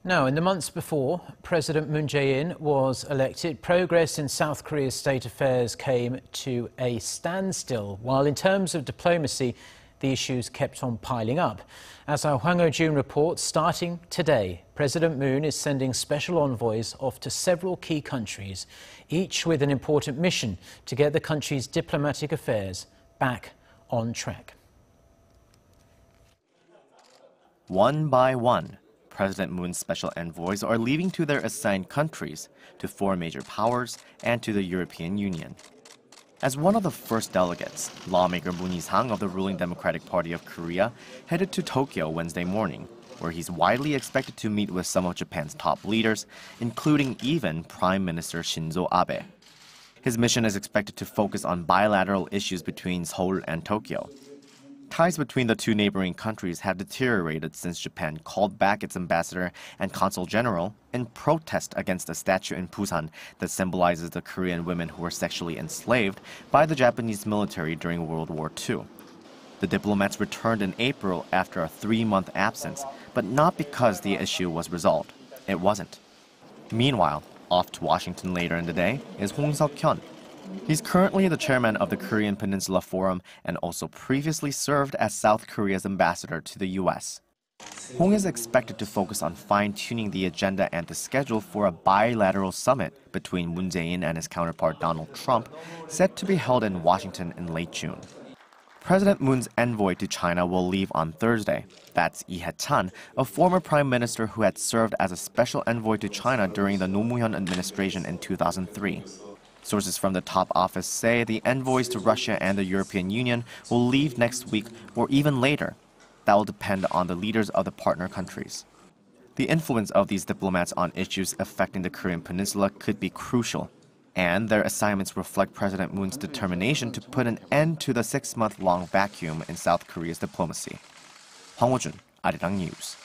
Now, in the months before President Moon Jae-in was elected, progress in South Korea's state affairs came to a standstill, while in terms of diplomacy, the issues kept on piling up. As our Hwang Ho-jun reports, starting today, President Moon is sending special envoys off to several key countries, each with an important mission to get the country's diplomatic affairs back on track. One by one, President Moon's special envoys are leaving to their assigned countries, to four major powers, and to the European Union. As one of the first delegates, lawmaker Moon Hee-sang of the ruling Democratic Party of Korea headed to Tokyo Wednesday morning, where he's widely expected to meet with some of Japan's top leaders, including even Prime Minister Shinzo Abe. His mission is expected to focus on bilateral issues between Seoul and Tokyo. Ties between the two neighboring countries have deteriorated since Japan called back its ambassador and consul general in protest against a statue in Busan that symbolizes the Korean women who were sexually enslaved by the Japanese military during World War II. The diplomats returned in April after a 3-month absence, but not because the issue was resolved. It wasn't. Meanwhile, off to Washington later in the day is Hwang Ho-jun. He's currently the chairman of the Korean Peninsula Forum and also previously served as South Korea's ambassador to the U.S. Hwang is expected to focus on fine-tuning the agenda and the schedule for a bilateral summit between Moon Jae-in and his counterpart Donald Trump, set to be held in Washington in late June. President Moon's envoy to China will leave on Thursday. That's Lee Hae-chan, a former prime minister who had served as a special envoy to China during the Nomuhyun administration in 2003. Sources from the top office say the envoys to Russia and the European Union will leave next week or even later. That will depend on the leaders of the partner countries. The influence of these diplomats on issues affecting the Korean peninsula could be crucial, and their assignments reflect President Moon's determination to put an end to the 6-month-long vacuum in South Korea's diplomacy. Hwang Ho-jun, Arirang News.